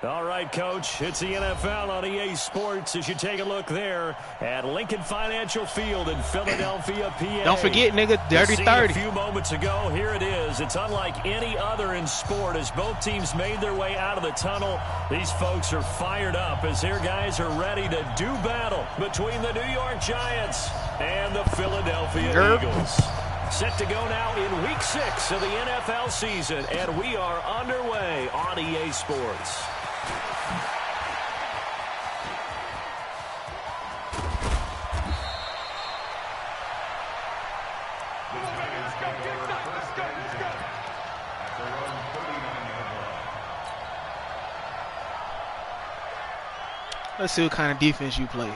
All right, Coach, it's the NFL on EA Sports as you take a look there at Lincoln Financial Field in Philadelphia, PA. Don't forget, nigga, dirty 30. A few moments ago, here it is. It's unlike any other in sport as both teams made their way out of the tunnel. These folks are fired up as their guys are ready to do battle between the New York Giants and the Philadelphia Eagles. Set to go now in Week 6 of the NFL season, and we are underway on EA Sports. Let's see what kind of defense you play.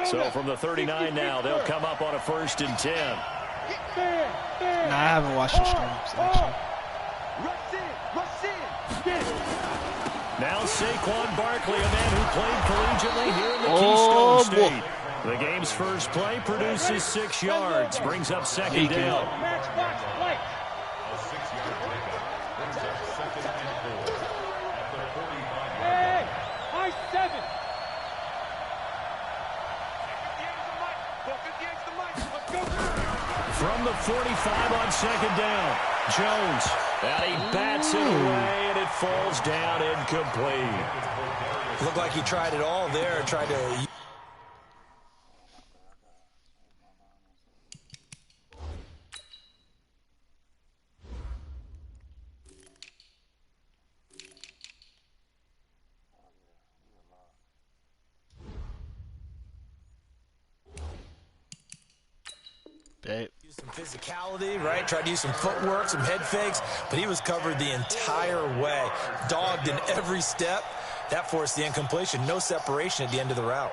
So from the 39 now, they'll come up on a 1st and 10. Nah, I haven't watched the streams, actually. Now Saquon Barkley, a man who played collegiately here in the Keystone State. The game's first play produces 6 yards, brings up 2nd down. From the 45 on 2nd down, Jones, and he bats it away, and it falls down incomplete. Looked like he tried it all there, tried to... Use some physicality, right? Tried to use some footwork, some head fakes, but he was covered the entire way. Dogged in every step. That forced the incompletion. No separation at the end of the route.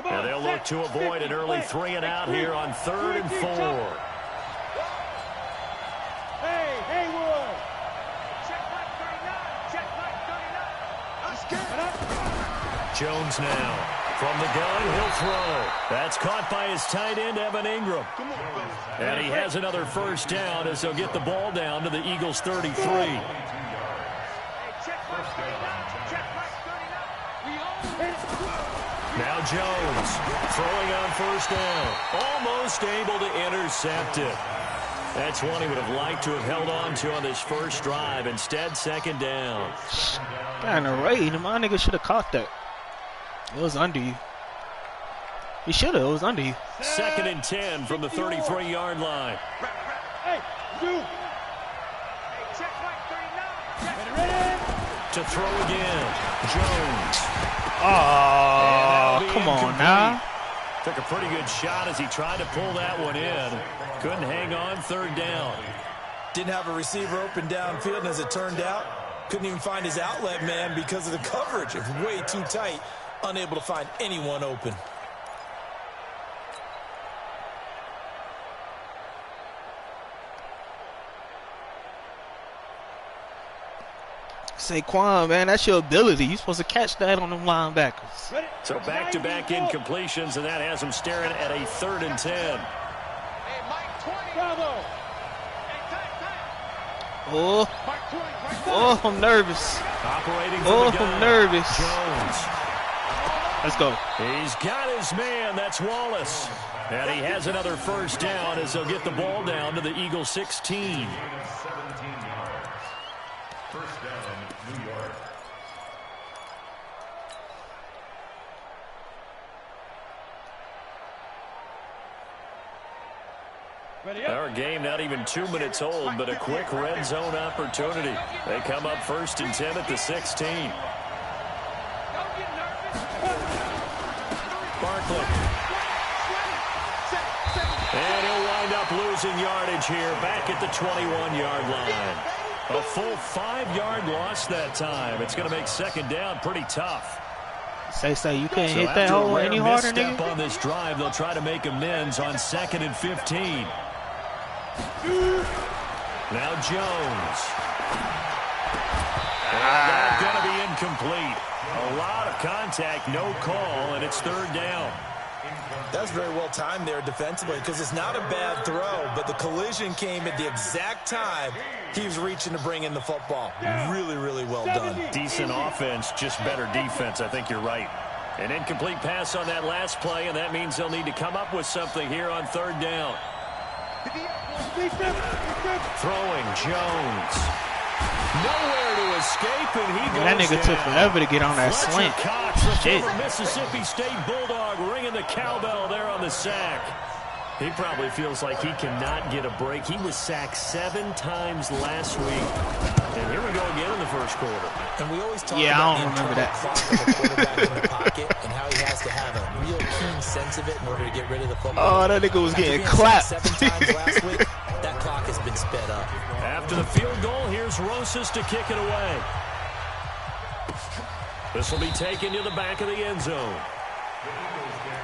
And they'll look to avoid an early 3 and out here on 3rd and 4. Jones now from the gun, he'll throw. That's caught by his tight end, Evan Ingram. And he has another 1st down as they'll get the ball down to the Eagles' 33. Now Jones throwing on 1st down. Almost able to intercept it. That's one he would have liked to have held on to on this first drive. Instead, 2nd down. Got in a raid. My nigga should have caught that. It was under you. He should have. It was under you. 2nd and 10 from the 33-yard line. To throw again. Jones. Oh, come on now. Took a pretty good shot as he tried to pull that one in. Couldn't hang on 3rd down. Didn't have a receiver open downfield, and as it turned out, couldn't even find his outlet man because of the coverage. It was way too tight. Unable to find anyone open. Saquon, man, that's your ability. You're supposed to catch that on them linebackers. So back-to-back incompletions, and that has him staring at a 3rd and 10. Oh, I'm nervous. Operating from the gun. I'm nervous. Jones. Let's go. He's got his man. That's Wallace. And he has another 1st down as they'll get the ball down to the Eagles' 16. Our game not even 2 minutes old, but a quick red zone opportunity. They come up 1st and 10 at the 16. Barkley. And he'll wind up losing yardage here back at the 21-yard line. A full 5-yard loss that time. It's going to make 2nd down pretty tough. Say, you can't hit that hole any harder, nigga? On this drive, they'll try to make amends on 2nd and 15. Now Jones. That's going to be incomplete. A lot of contact, no call, and it's 3rd down. That's very well timed there defensively because it's not a bad throw, but the collision came at the exact time he was reaching to bring in the football. Really, really well done. Decent offense, just better defense. I think you're right. An incomplete pass on that last play, and that means they'll need to come up with something here on third down. Throwing Jones. Nowhere to escape, and he goes that nigga took forever to get on that Fletcher slant. Cox, the Shit. former Mississippi State Bulldog, ringing the cowbell there on the sack. He probably feels like he cannot get a break. He was sacked 7 times last week. And here we go again in the first quarter. And we always talk Yeah, about I don't the remember that. clock of the quarterback in the pocket and how he has to have a real keen sense of it in order to get rid of the football. Oh, that nigga was After getting being clapped. sacked 7 times last week, that clock has been sped up. After the field goal, here's Rosas to kick it away. This will be taken to the back of the end zone.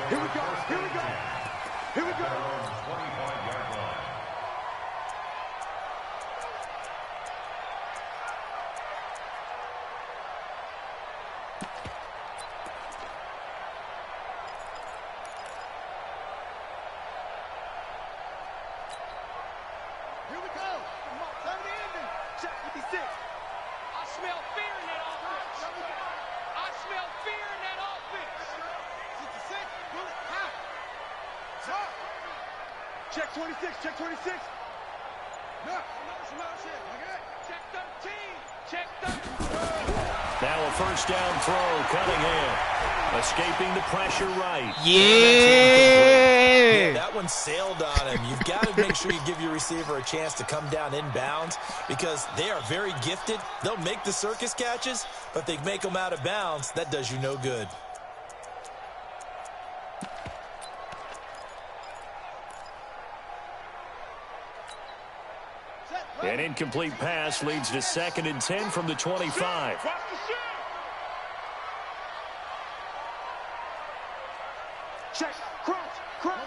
Here we go. Here we go. Here we go. Here we go. Come on, turn the ending. Check 56. I smell fear in that offense. I smell fear in that offense. 66. Bullet. How? Stop. Check 26. Check 26. No. Shit. Okay. Check 13. Check 13. Now a first down throw, Cunningham. Escaping the pressure right. Yeah. That one sailed on him. You've got to make sure you give your receiver a chance to come down inbounds because they are very gifted. They'll make the circus catches, but if they make them out of bounds, that does you no good. An incomplete pass leads to 2nd and 10 from the 25. Watch the shit. Check. Crouch. Crouch.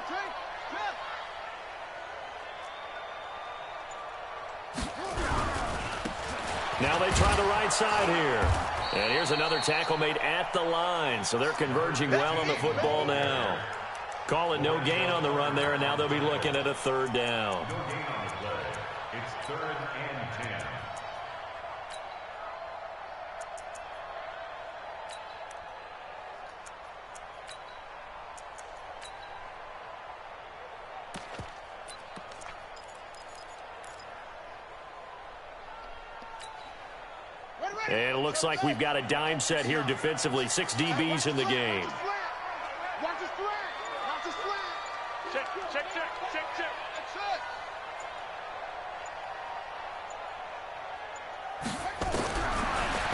Now they try the right side here. And here's another tackle made at the line. So they're converging well on the football now. Call it no gain on the run there, and now they'll be looking at a third down. No gain on the play. It's 3rd and 10. And it looks like we've got a dime set here defensively. 6 DBs in the game. Watch the slant. Watch the slant. Check, check, check, check, check. That's it.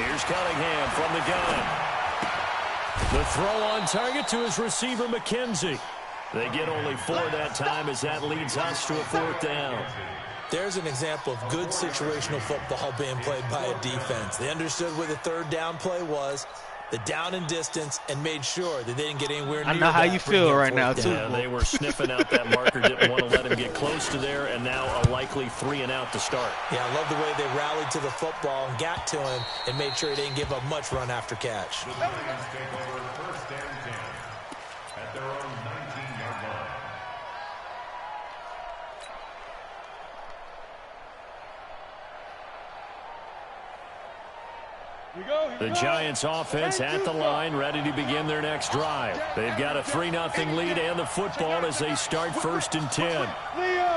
Here's Cunningham from the gun. The throw on target to his receiver, McKenzie. They get only 4 that time as that leads us to a 4th down. There's an example of good situational football being played by a defense. They understood where the third down play was, the down and distance, and made sure that they didn't get anywhere near I know how that you for getting feel right 4th now, down. too. Yeah, they were sniffing out that marker, didn't want to let him get close to there, and now a likely 3 and out to start. Yeah, I love the way they rallied to the football and got to him and made sure he didn't give up much run after catch. The Lions take over 1st and 10 at their own 19-yard line. The Giants offense at the line, ready to begin their next drive. They've got a 3-0 lead and the football as they start 1st and 10. Leo.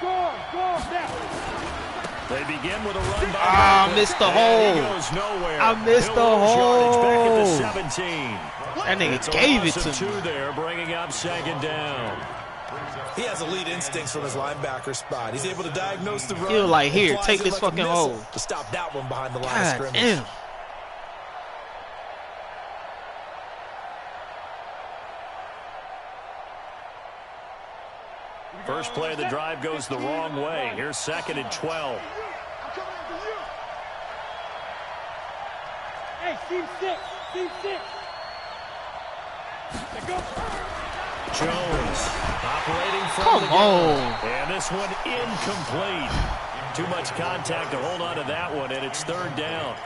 Go now. They begin with a run by Ah, Butler, missed the and hole. He goes nowhere. I missed He'll the lose yardage back at the hole. 17. That nigga It's a gave it loss to of me. 2 there, bringing up 2nd down. He has elite instincts from his linebacker spot. He's able to diagnose the run. He was like, and here, flies take it this like a fucking missile hole. to stop that one behind the line of God scrimmage. damn. First play of the drive goes the wrong way. Here's 2nd and 12. I'm coming after you. Hey, team 6. Team 6. Let's go. Jones operating from Come the gun. on. And this one incomplete. Too much contact to hold on to that one, and it's 3rd down.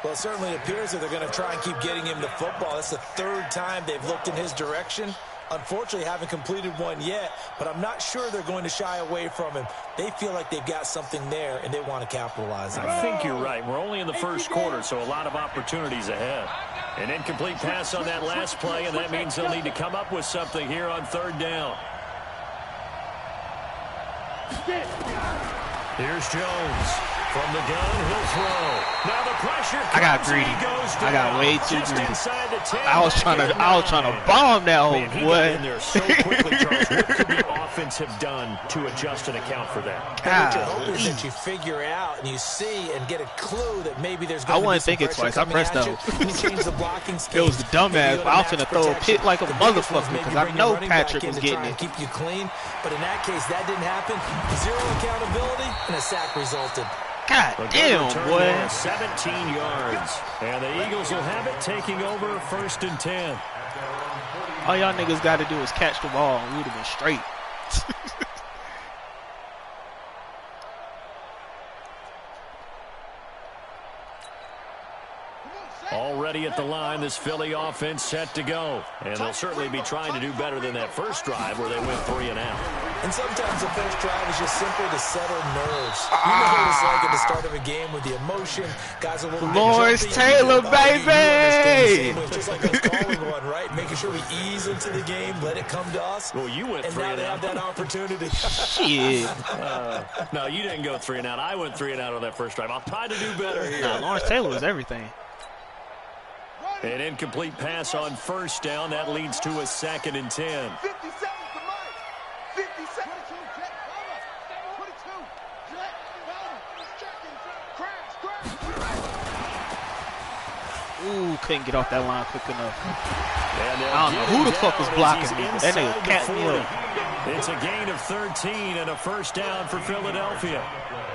Well, it certainly appears that they're going to try and keep getting him the football. That's the third time they've looked in his direction. Unfortunately, haven't completed one yet, but I'm not sure they're going to shy away from him. They feel like they've got something there, and they want to capitalize on it. I think you're right. We're only in the first quarter, so a lot of opportunities ahead. An incomplete pass on that last play, and that means they'll need to come up with something here on third down. Here's Jones. From the gun, he'll throw. Now the pressure comes. I got greedy. I got way too greedy. I was trying to bomb that hole, boy. In there so quickly, Charles. What could the offense have done to adjust and account for that? What you hope is that you figure out and you see and get a clue that maybe there's going to be some pressure. I wasn't thinking twice. I pressed out. You change the blocking scheme. It was the dumbass, but I was going to throw a pit like a motherfucker because I know Patrick was getting it. Keep you clean, but in that case, that didn't happen. Zero accountability, and a sack resulted. God damn, boy. 17 yards. And the Eagles will have it taking over 1st and 10. All y'all niggas got to do is catch the ball and we would have been straight. Already at the line, this Philly offense set to go. And they'll certainly be trying to do better than that first drive where they went 3 and out. And sometimes the first drive is just simple to settle nerves. You know what it's like at the start of a game with the emotion. Guys are a little bit Lawrence Taylor, baby! Just like us calling one, right? Making sure we ease into the game, let it come to us. Well, you went 3 and out. And now they have that opportunity. Shit. No, you didn't go 3 and out. I went 3 and out on that first drive. I'll try to do better here. Nah, Lawrence Taylor was everything. An incomplete pass on first down. That leads to a 2nd and 10. 50 seconds to Mike. 50 seconds. 22. Jet. Crash. Ooh, couldn't get off that line quick enough. I don't know who the fuck was blocking me, but that nigga capped me up. It's a gain of 13 and a first down for Philadelphia.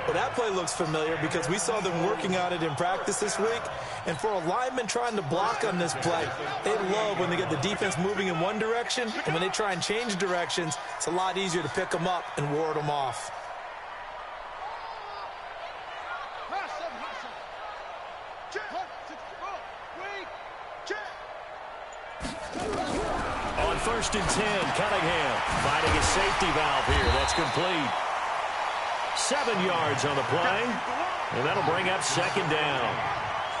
Well, that play looks familiar because we saw them working on it in practice this week. And for a lineman trying to block on this play, they love when they get the defense moving in one direction. And when they try and change directions, it's a lot easier to pick them up and ward them off. On 1st and 10, Cunningham finding a safety valve here. That's complete. 7 yards on the play, and that'll bring up 2nd down.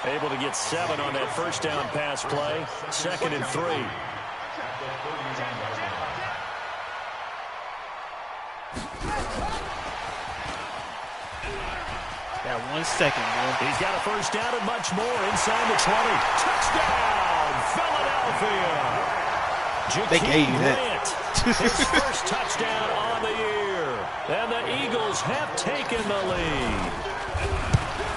Able to get 7 on that first down pass play. 2nd and 3. Got 1 second, man. He's got a first down and much more inside the 20. Touchdown, Philadelphia. They gave you that. His first touchdown on the year. And the Eagles have taken the lead.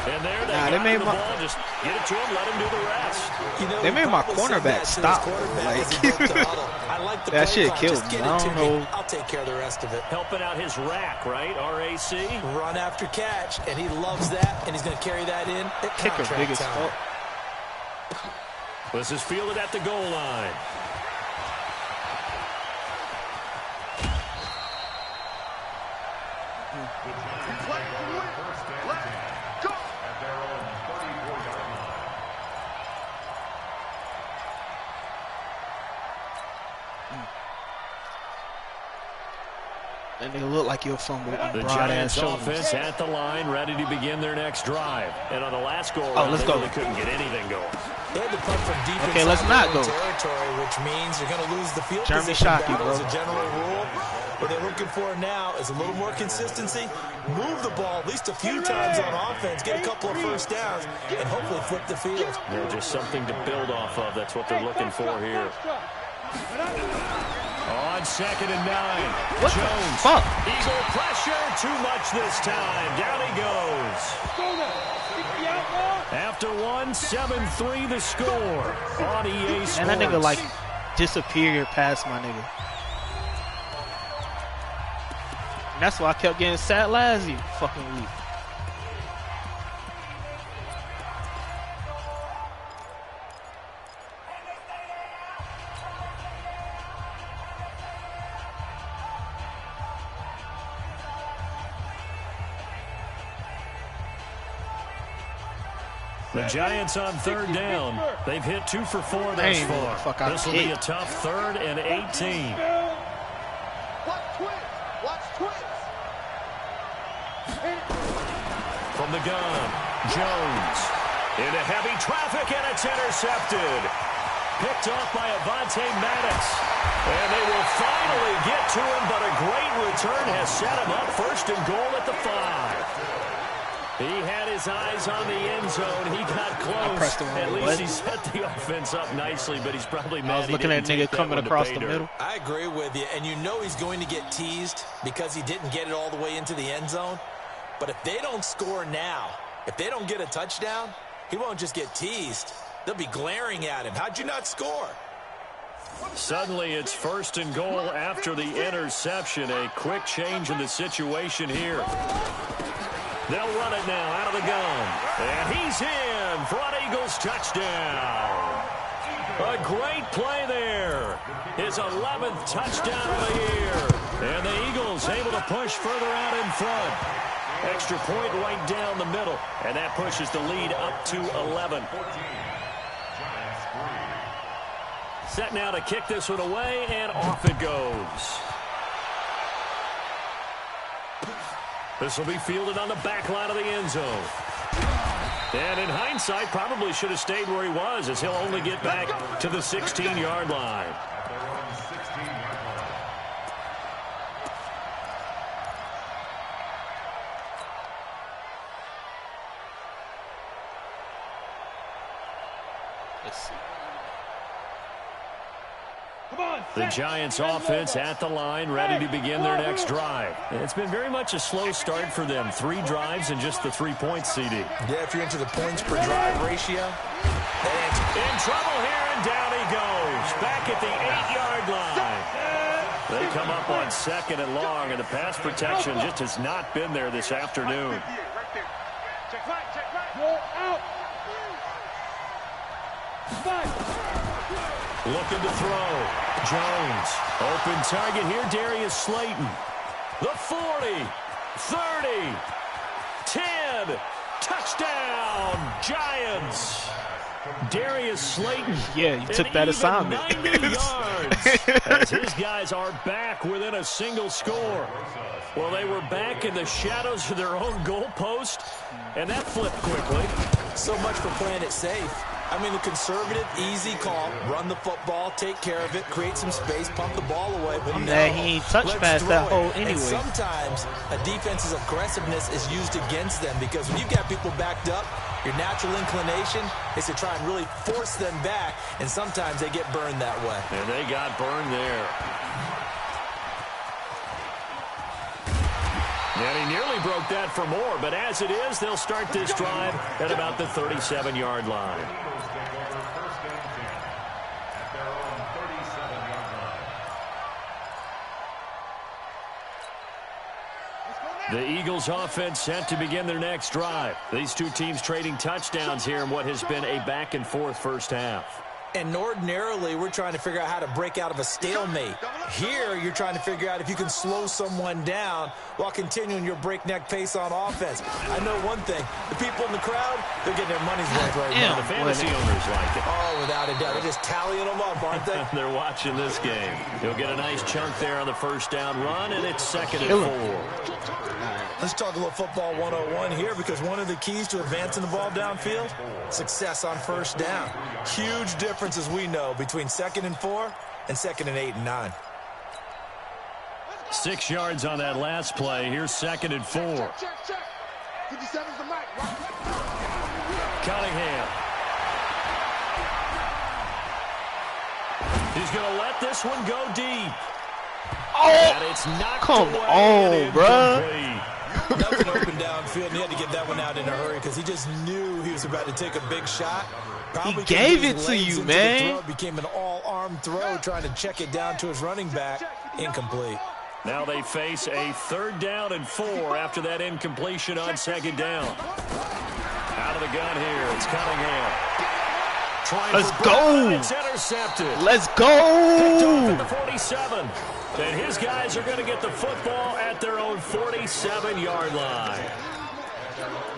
And there they made the ball. Just get it to him, let him do the rest. You know, they made my cornerback stop. I like the that shit killed me. I don't know. I'll take care of the rest of it. Helping out his rack, right? RAC. Run after catch, and he loves that, and he's going to carry that in at Kicker big as fuck. This is fielded at the goal line. And they look like you'll fumble on the Giants offense at the line, ready to begin their next drive. And on the last goal, let's go. Really couldn't get anything going. They had to punt from deep okay, let's not go. Territory, which means you're going to lose the field Jeremy position Shockey, battle bro. as a general rule. What they're looking for now is a little more consistency. Move the ball at least a few times on offense, get a couple of first downs, and hopefully flip the field. Yeah, just something to build off of. That's what they're looking for here. On 2nd and 9. What Jones. The fuck? Eagle pressure. Too much this time. Down he goes. After 1, 7-3 the score on EA Sports. And that nigga like disappeared past my nigga. And that's why I kept getting sad last fucking week. The Giants on third down. They've hit 2 for 4 thus far. This will be a tough 3rd and 18. Watch twins. Watch twins. From the gun, Jones into heavy traffic, and it's intercepted. Picked off by Avonte Maddox. And they will finally get to him, but a great return has set him up 1st and goal at the 5. He had his eyes on the end zone. He got close. At least he set the offense up nicely, but he's probably mad. I was looking at nigga coming across the middle. I agree with you, and you know he's going to get teased because he didn't get it all the way into the end zone. But if they don't score now, if they don't get a touchdown, he won't just get teased. They'll be glaring at him. How'd you not score? Suddenly it's 1st and goal after the interception. A quick change in the situation here. They'll run it now out of the gun. And he's in. Front Eagles touchdown. A great play there. His 11th touchdown of the year. And the Eagles able to push further out in front. Extra point right down the middle. And that pushes the lead up to 11. Set now to kick this one away, and off it goes. This will be fielded on the back line of the end zone. And in hindsight, probably should have stayed where he was, as he'll only get back to the 16-yard line. Let's see. The Giants offense at the line, ready to begin their next drive. It's been very much a slow start for them. 3 drives and just the 3 points, CD. Yeah, if you're into the points per drive ratio. In trouble here, and down he goes. Back at the 8-yard line. They come up on 2nd and long, and the pass protection just has not been there this afternoon. Check right, check right. Go out. Looking to throw. Jones. Open target here, Darius Slayton. The 40. 30. 10. Touchdown, Giants. Darius Slayton. Yeah, you took that assignment. 90 yards. As his guys are back within a single score. Well, they were back in the shadows of their own goalpost, and that flipped quickly. So much for playing it safe. I mean, the conservative, easy call, run the football, take care of it, create some space, pump the ball away. But he ain't touched past that hole anyway. And sometimes a defense's aggressiveness is used against them because when you've got people backed up, your natural inclination is to try and really force them back, and sometimes they get burned that way. And they got burned there. And he nearly broke that for more, but as it is, they'll start this drive at about the 37-yard line. The Eagles offense set to begin their next drive. These two teams trading touchdowns here in what has been a back-and-forth first half. And ordinarily, we're trying to figure out how to break out of a stalemate. Here, you're trying to figure out if you can slow someone down while continuing your breakneck pace on offense. I know one thing. The people in the crowd, they're getting their money's worth right now. The fantasy owners like it. Oh, without a doubt. They're just tallying them up, aren't they? They're watching this game. He'll get a nice chunk there on the first down run, and it's 2nd and 4. Let's talk a little football 101 here, because one of the keys to advancing the ball downfield, success on first down. Huge difference, as we know, between 2nd and 4 and 2nd and 8 and 9. 6 yards on that last play. Here's 2nd and 4. Check. 57's the mic. Cunningham. He's going to let this one go deep. Oh, and it's knocked come away on, bro. Nothing open downfield, and he had to get that one out in a hurry because he just knew he was about to take a big shot. He gave it to you, man. Became an all-arm throw, trying to check it down to his running back. Incomplete. Now they face a 3rd down and 4 after that incompletion on 2nd down. Out of the gun here, it's Cunningham. Let's go. It's intercepted. Let's Picked off at go. the 47. And his guys are going to get the football at their own 47-yard line.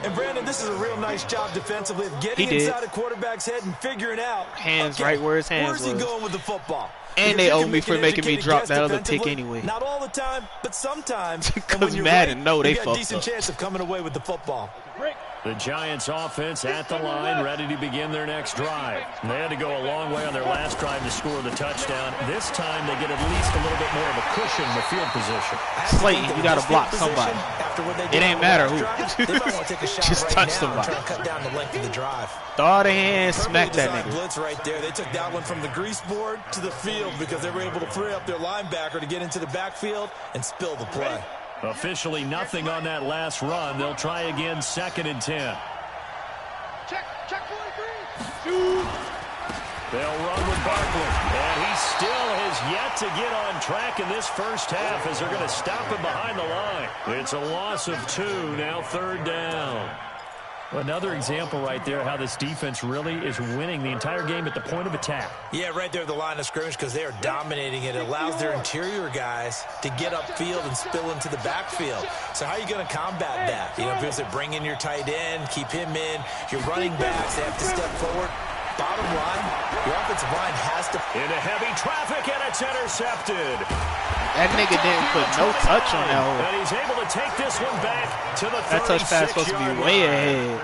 And Brandon, this is a real nice job defensively of getting inside a quarterback's head and figuring out. Hands right where his hands was. Where's he going with the football? And they owe me for making me drop that other pick anyway. Not all the time, but sometimes. Because Madden, no, they fucked up. You got a decent chance of coming away with the football. The Giants offense at the line, ready to begin their next drive. They had to go a long way on their last drive to score the touchdown. This time they get at least a little bit more of a cushion in the field position. Slayton, you got to block somebody. It ain't matter who. Just touch somebody. Cut down the length of the drive. Throw the hand, smack that nigga. Blitz right there. They took that one from the grease board to the field because they were able to free up their linebacker to get into the backfield and spill the play. Officially nothing on that last run. They'll try again, 2nd and 10. Check 43. They'll run with Barkley. And he still has yet to get on track in this first half as they're going to stop him behind the line. It's a loss of 2, now 3rd down. Another example right there how this defense really is winning the entire game at the point of attack. Yeah, right there at the line of scrimmage because they are dominating it. It allows their interior guys to get upfield and spill into the backfield. So how are you going to combat that? You know, because they bring in your tight end, keep him in. Your running backs, they have to step forward. Bottom line, your offensive line has to... Into heavy traffic, and it's intercepted. That nigga didn't put no touch on that hole. And he's able to take this one back to the 36-yard line. That touch pass supposed to be way ahead.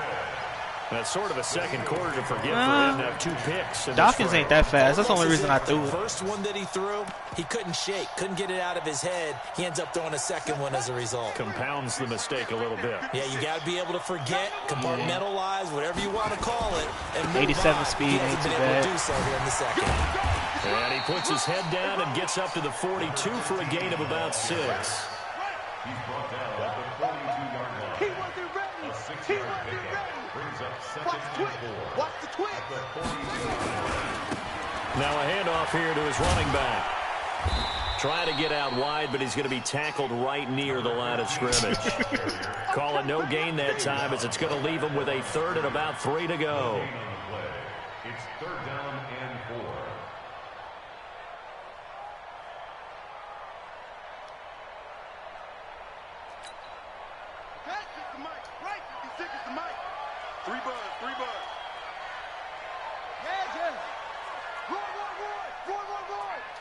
That's sort of a second quarter to forgive for him to have 2 picks. Dawkins ain't that fast. That's the only reason I threw it. The first one that he threw, he couldn't shake, couldn't get it out of his head. He ends up throwing a second one as a result. Compounds the mistake a little bit. Yeah, you got to be able to forget, compartmentalize, whatever you want to call it. And 87 speed ain't too bad. Do so here in the second. And he puts his head down and gets up to the 42 for a gain of about 6. He's brought down at the 42-yard line. He wasn't ready. A 6-yard pickup brings up 2nd and 4. Watch the twitch. At the 42-yard line. Now a handoff here to his running back. Trying to get out wide, but he's going to be tackled right near the line of scrimmage. Call it no gain that time as it's going to leave him with a 3rd and about 3 to go. It's 3rd down and 4. Right, 56 is the mic. 3 buzz. Roy.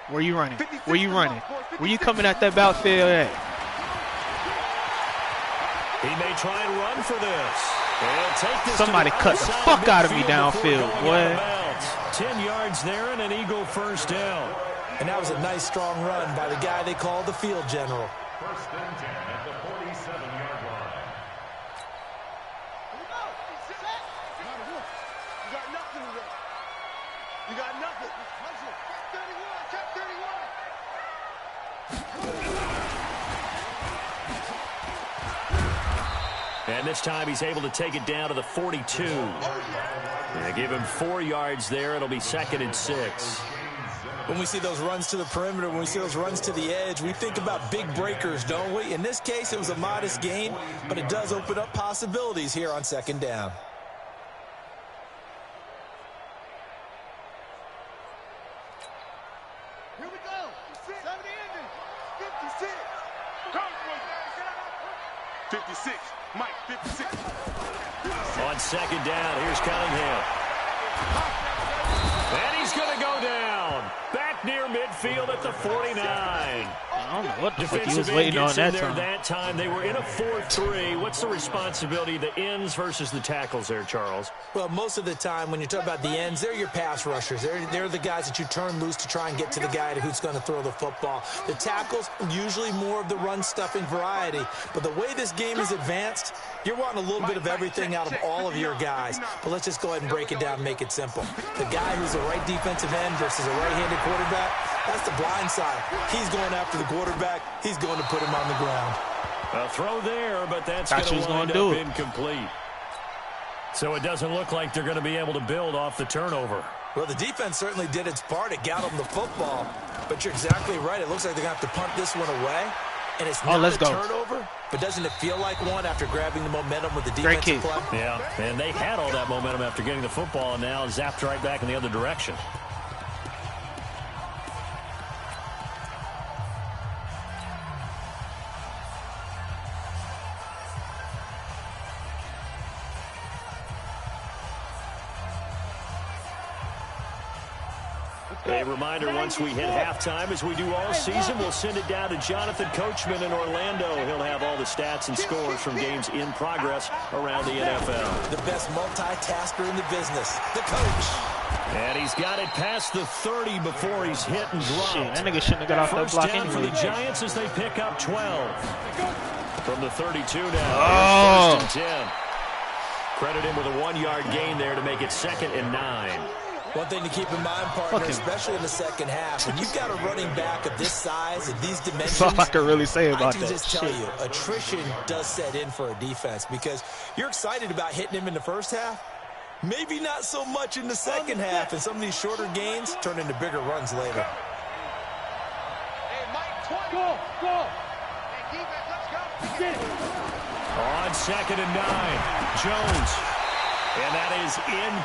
Where you running? Where you running? Where you coming at that backfield at? He may try and run for this. Take this. Somebody cut the fuck out of me downfield, boy. 10 yards there and an Eagle first down. And that was a nice, strong run by the guy they call the field general. 1st and 10 at the 47-yard line. You got nothing. Check 31. And this time he's able to take it down to the 42. They give him 4 yards there. It'll be 2nd and 6. When we see those runs to the perimeter, when we see those runs to the edge, we think about big breakers, don't we? In this case, it was a modest gain, but it does open up possibilities here on 2nd down. Here we go. 70 ending. 56. 56. Mike, 56. On 2nd down, here's Cunningham. And he's going to go down. Back near midfield at the 49. I don't know what the fuck he was waiting on that time. They were in a 4-3. What's the responsibility of the ends versus the tackles there, Charles? Well, most of the time when you talk about the ends, they're your pass rushers. They're the guys that you turn loose to try and get to the guy who's going to throw the football. The tackles, usually more of the run-stuffing variety. But the way this game is advanced, you're wanting a little bit of everything out of all of your guys. But let's just go ahead and break it down and make it simple. The guy who's a right defensive end versus a right-handed quarterback, that's the blind side. He's going after the quarterback. He's going to put him on the ground. A throw there, but that's going to wind up incomplete. So it doesn't look like they're going to be able to build off the turnover. Well, the defense certainly did its part. It got them the football. But you're exactly right. It looks like they're going to have to punt this one away. And it's not a turnover, but doesn't it feel like one after grabbing the momentum with the defensive play? Yeah, and they had all that momentum after getting the football, and now zapped right back in the other direction. A reminder, once we hit halftime, as we do all season, we'll send it down to Jonathan Coachman in Orlando. He'll have all the stats and scores from games in progress around the NFL. The best multitasker in the business, the coach. And he's got it past the 30 before he's hit and dropped. Shit, that nigga shouldn't have got off that First block down for the anyway. Giants as they pick up 12. From the 32 now. Oh. First and 10. Credit him with a 1-yard gain there to make it 2nd and 9. One thing to keep in mind, partner, Fucking- especially in the second half, when you've got a running back of this size and these dimensions, That's all I can really say about I can that just tell shit. you, attrition does set in for a defense because you're excited about hitting him in the first half, maybe not so much in the second half, and some of these shorter gains turn into bigger runs later. Hey, Mike, 20. Go. Hey, defense, let's go. On 2nd and 9, Jones. And that is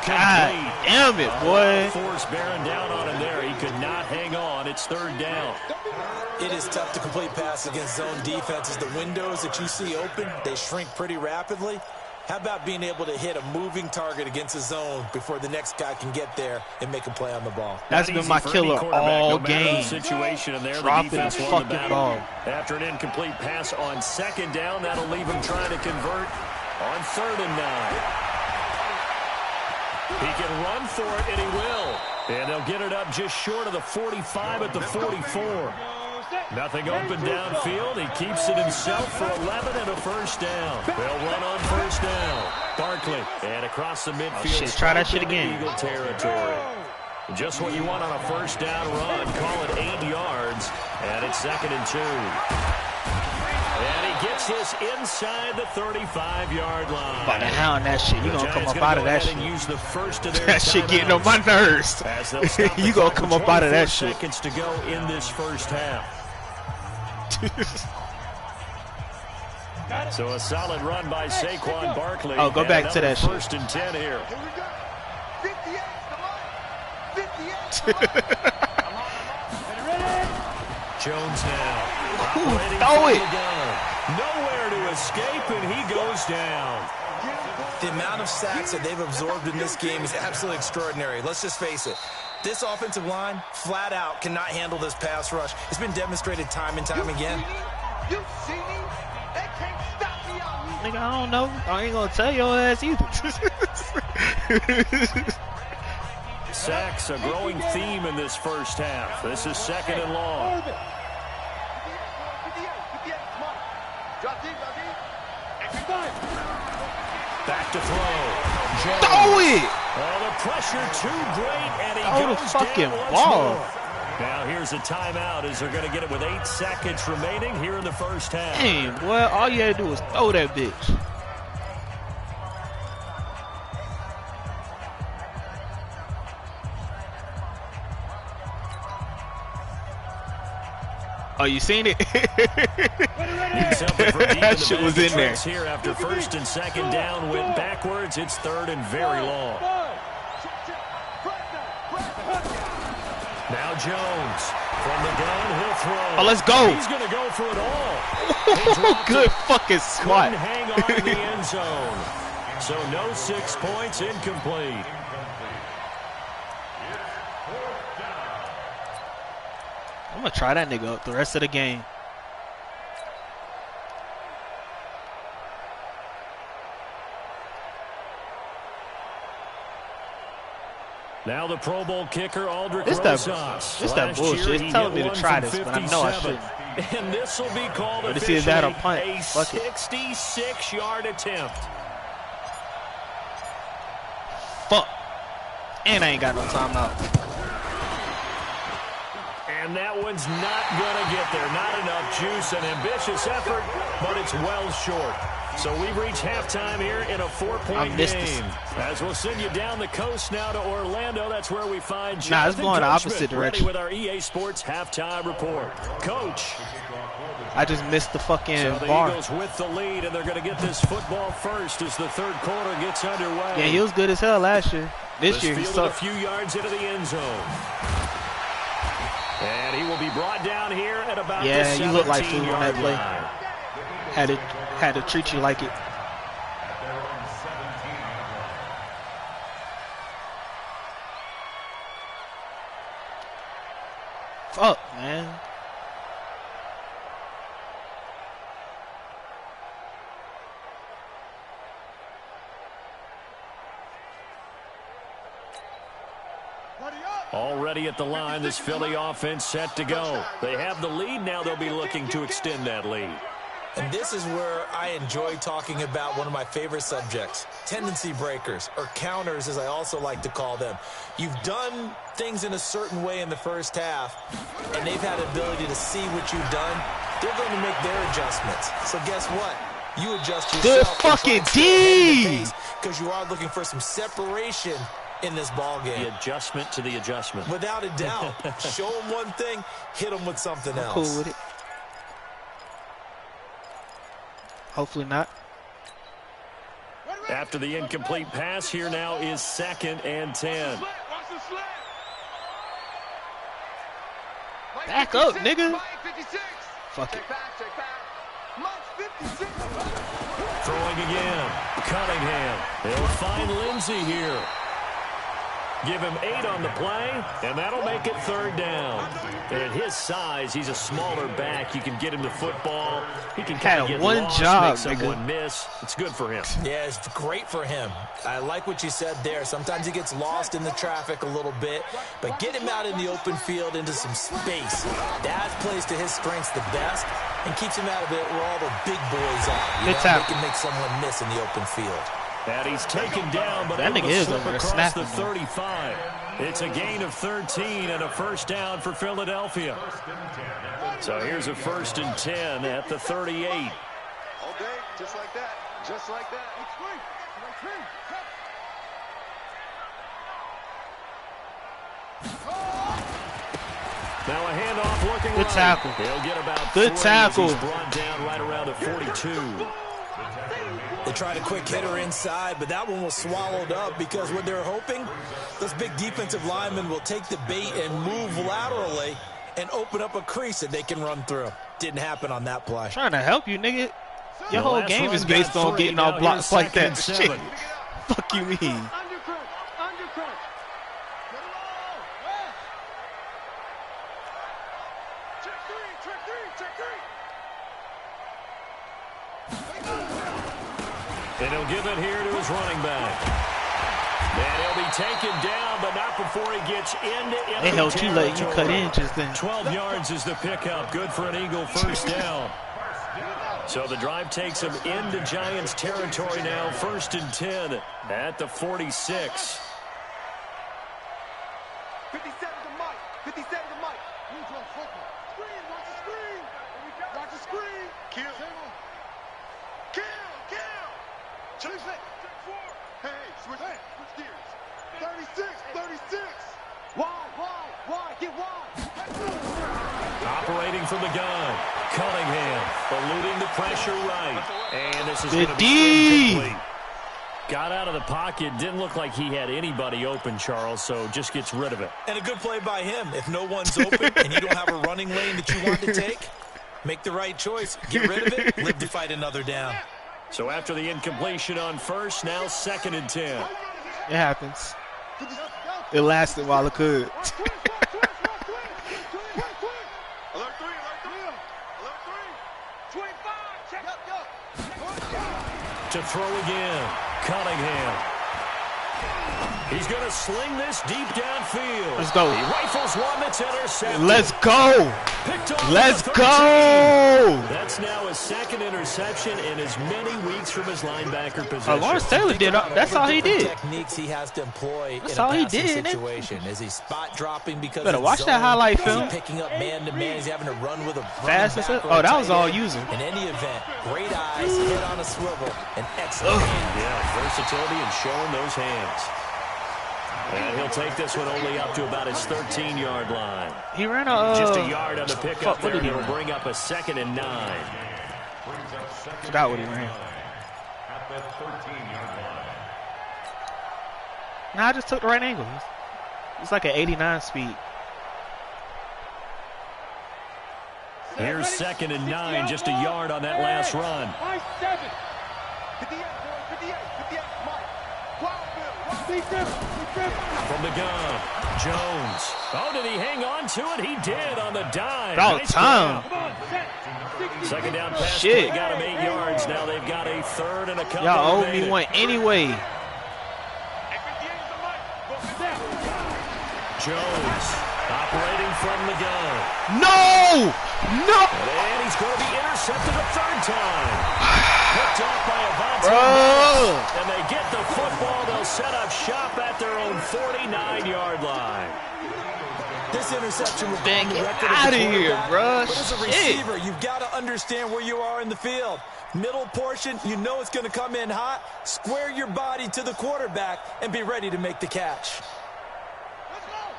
God incomplete. damn it, boy. Force bearing down on him there. He could not hang on. It's 3rd down. It is tough to complete pass against zone defenses. The windows that you see open, they shrink pretty rapidly. How about being able to hit a moving target against a zone before the next guy can get there and make a play on the ball? That's Not been easy my for any killer quarterback, all no matter the game. situation in there, Dropping the defense the won the fucking battle. ball. After an incomplete pass on 2nd down, that'll leave him trying to convert on 3rd and 9. He can run for it, and he will. And they'll get it up just short of the 45 at the 44. Nothing open downfield. He keeps it himself for 11 and a first down. They'll run on first down. Barkley, and across the midfield. Shit, try that shit into again. Eagle territory. Just what you want on a first down run. Call it 8 yards, and it's 2nd and 2. And he gets this inside the 35-yard line. By the hound that shit. You The gonna come Giants up out of go that ahead and shit. use the first of their That shit getting on timeouts. my nerves. As they'll stop the You gonna clock come with up out of 24 that shit. seconds to go in this first half. So a solid run by Saquon Barkley. Oh, go And back to another that shit. 1st and 10 here. Here we go. 58, the line. 58. Jones now. Ooh, Operating throw from it. the gun. Nowhere to escape, and he goes down. The amount of sacks that they've absorbed in this game is absolutely extraordinary. Let's just face it. This offensive line, flat out, cannot handle this pass rush. It's been demonstrated time and time again. You see me? They can't stop me out here. Nigga, I don't know. I ain't gonna tell your ass either. Sacks, a growing theme in this first half. This is 2nd and long. 58, 58, come on. Drop deep, drop deep. Exercise. Back to throw. Jones. Throw it! Oh, the pressure too great, and he Throw the goes fucking down once ball. more. Now here's a timeout as they're going to get it with 8 seconds remaining here in the first half. Damn, boy, all you had to do was throw that bitch. Oh, you seen it? Need something from deep in That the shit bag was of in there. tricks here after 1st and 2nd down went backwards. It's 3rd and very long. Now Jones from the gun, he'll throw. Oh, let's go. He's going to go for it all. He dropped Good it. fucking spot. Couldn't hang on in the end zone. So no 6 points, incomplete. I'm gonna try that nigga up the rest of the game. Now the Pro Bowl kicker, Aldrich It's that- Rosas. it's that Last bullshit. year, It's he telling hit me to one try from this, but I know I 57. And this will be called But it's either that or officially punt. a Fuck it. 66-yard attempt. Fuck. And I ain't got no timeout. And that one's not going to get there. Not enough juice. An ambitious effort, but it's well short. So we've reached halftime here in a 4-point missed this. game. As we'll send you down the coast now to Orlando. That's where we find Nah, it's Jonathan going the Coachman, opposite direction. ready with our EA Sports halftime report. Coach. I just missed the fucking So the bar. Eagles with the lead, and they're going to get this football first as the third quarter gets underway. Yeah, he was good as hell last year. This year he fielded a sucked. few yards into the end zone. And he will be brought down here at about Yeah, the you look like 17 food on that yard play. line. Had to treat you like it. Fuck, man. Already at the line, this Philly offense set to go. They have the lead. Now they'll be looking to extend that lead. And this is where I enjoy talking about one of my favorite subjects, tendency breakers, or counters as I also like to call them. You've done things in a certain way in the first half, and they've had the ability to see what you've done. They're going to make their adjustments. So guess what? You adjust yourself. Good fucking D! Because you are looking for some separation in this ball game. The adjustment to the adjustment. Without a doubt. Show them one thing, hit them with something else. Cool with it. Hopefully not. After the incomplete pass, here now is 2nd and 10. Back up, nigga. Fuck it. Throwing again. Cunningham. He'll find Lindsey here. Give him 8 on the play, and that'll make it 3rd down. And at his size, he's a smaller back. You can get him the football. He can kind of get one lost, job, make someone miss. It's good for him. Yeah, it's great for him. I like what you said there. Sometimes he gets lost in the traffic a little bit, but get him out in the open field into some space. That plays to his strengths the best and keeps him out of it where all the big boys are. You know, they can make someone miss in the open field. And he's taken down, but that able nigga to is slip over there across snapping. the 35. It's a gain of 13 and a 1st down for Philadelphia. So here's a 1st and 10 at the 38. All day, just like that. Just like that. Now a handoff looking Good right. tackle. He'll get about Good 3 tackle. as he's brought down right around the 42. They tried a quick hitter inside, but that one was swallowed up because what they're hoping, those big defensive linemen will take the bait and move laterally and open up a crease that they can run through. Didn't happen on that play. Trying to help you, nigga. Your The whole last game run is based got on 3. getting Now all blocks here's like that. 2nd and Shit. 7. Fuck you mean? And he'll give it here to his running back. And he'll be taken down, but not before he gets into They held you late. You cut in just then. 12 yards is the pickup. Good for an Eagle 1st down. So the drive takes him into Giants territory now. 1st and 10 at the 46. 57 to Mike. 57 to Mike. Screen, watch the screen. Watch the screen. Kill. Chase it. Hey, switch gears. 36. Wide, get wide. Operating from the gun. Cunningham eluding the pressure right. And this is Good going to be incomplete. Got out of the pocket. Didn't look like he had anybody open, Charles, so just gets rid of it. And a good play by him. If no one's open and you don't have a running lane that you want to take, make the right choice. Get rid of it. Live to fight another down. So after the incompletion on 1st, now 2nd and 10. It happens. It lasted while it could. To throw again. Cunningham. He's going to sling this deep downfield. Let's go. He rifles one that's intercepted. Let's go. Picked off Let's at the 13. go. That's now his 2nd interception in as many weeks from his linebacker position. Lawrence Taylor did. That's all he did. Techniques he has to employ That's in a all he passing did, nigga. situation. Is he spot dropping because Better it's watch that zone? highlight Is film. he picking up man to man? He's having to run with a Fast and stuff. Oh, that was all using. In any event, great eyes, head on a swivel, and excellent hands. Yeah, versatility and showing those hands. And he'll take this one only up to about his 13-yard line. He ran a. Just a yard on the pickup Fuck, what there. did he It'll run? bring up a 2nd and 9. Forgot what he ran. At the 13-yard line. Nah, I just took the right angle. It's like an 89 speed. Here's 2nd and 9, just a yard on that last run. 57. 58, 58, Mike. Wild Bill. From the gun, Jones. Oh, did he hang on to it? He did on the dive. About Nice time. grab. Second down pass Shit. play got him 8 yards. Now they've got a third and a couple. Y'all owe me remaining. one anyway. Jones operating from the gun. No! No! And he's going to be intercepted a third time. Picked off by Avonte Bro. Maddox. And they get the football. They'll set up shop at their own 49-yard line. This interception will Man, go on the get record outta as a here, quarterback, bruh. But as a Shit. receiver, you've got to understand where you are in the field. Middle portion, you know it's going to come in hot. Square your body to the quarterback and be ready to make the catch.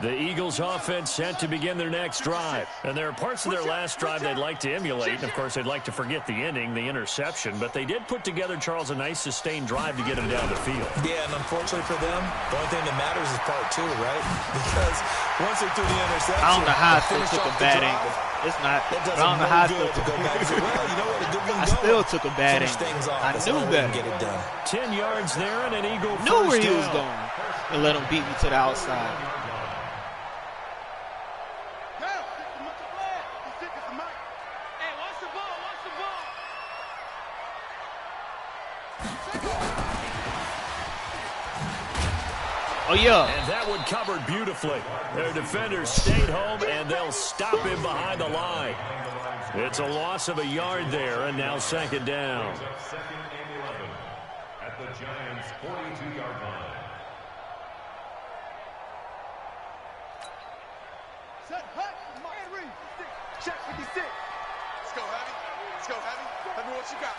The Eagles offense set to begin their next drive. And there are parts of their last drive they'd like to emulate. And, of course, they'd like to forget the ending, the interception. But they did put together, Charles, a nice sustained drive to get them down the field. Yeah, and unfortunately for them, the only thing that matters is part 2, right? Because once they threw the interception, I don't know how I they still finished took a off the bad drive. angle. It's not. That I doesn't don't know how I no still good to took go back and say, well, you know what, a good one I going. still took a bad Finish angle. things off. I That's knew the only way better. to get it done. 10 yards there and an Eagle Knew where first he was down. going. And let him beat me to the outside. Hey, watch the ball, watch the ball. Oh, yeah. And that one covered beautifully. Their defenders stayed home, and they'll stop him behind the line. It's a loss of a yard there, and now second down. Second and 11 at the Giants' 42-yard line. Set, hut, and read. Check 56. Let's go, Heavy. Let's go, Heavy. Let me what you got.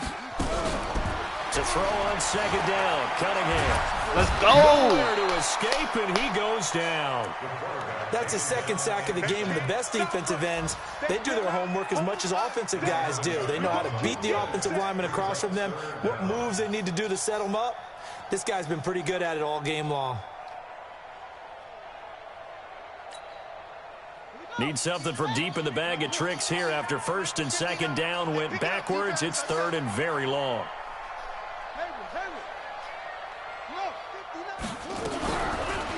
To throw on second down, Cunningham. Let's go. Nowhere to escape, and he goes down. That's his second sack of the game, and the best defensive ends, they do their homework as much as offensive guys do. They know how to beat the offensive lineman across from them, what moves they need to do to set them up. This guy's been pretty good at it all game long. Need something from deep in the bag of tricks here after first and second down went backwards. It's third and very long.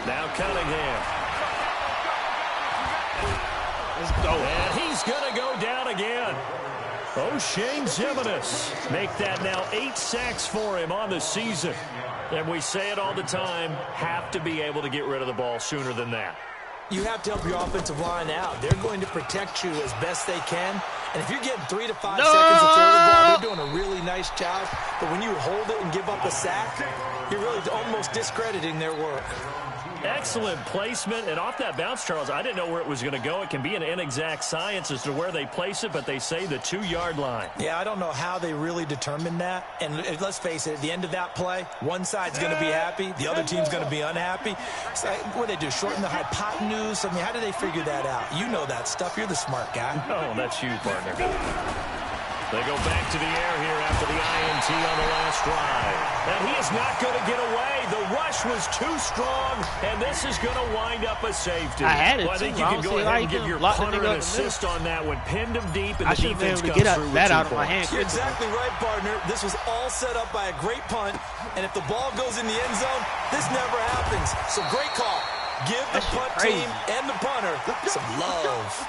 Now Cunningham. Let's go. And he's going to go down again. O'Shane Ximines make that now 8 sacks for him on the season. And we say it all the time, have to be able to get rid of the ball sooner than that. You have to help your offensive line out. They're going to protect you as best they can. And if you're getting 3 to 5 seconds to throw the ball, they're doing a really nice job. But when you hold it and give up a sack, you're really almost discrediting their work. Excellent placement, and off that bounce, Charles, I didn't know where it was going to go. It can be an inexact science as to where they place it, but they say the 2-yard line. Yeah, I don't know how they really determined that. And let's face it, at the end of that play, one side's going to be happy, the other team's going to be unhappy. So, what do they do, shorten the hypotenuse? I mean, how do they figure that out? You know that stuff. You're the smart guy. Oh, that's you, partner. They go back to the air here after the INT on the last drive. And he is not going to get away. The rush was too strong, and this is going to wind up a safety. I had it, well, I think too. you I can don't go see ahead how and he give your locked the punter nigga an up in the middle. assist on that one. Pinned him deep, and I the should have been defense able to comes get through with that 2 out of my points. hand. You're exactly right, partner. This was all set up by a great punt. And if the ball goes in the end zone, this never happens. So great call. Give the That shit punt crazy. team and the punter some love.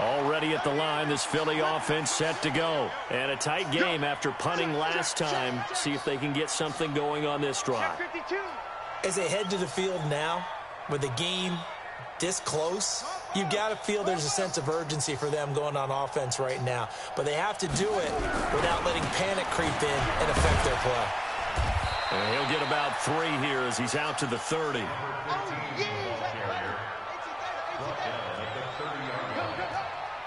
Already at the line, this Philly offense set to go. And a tight game after punting last time. See if they can get something going on this drive. As they head to the field now, with the game this close, you've got to feel there's a sense of urgency for them going on offense right now. But they have to do it without letting panic creep in and affect their play. And he'll get about 3 here as he's out to the 30.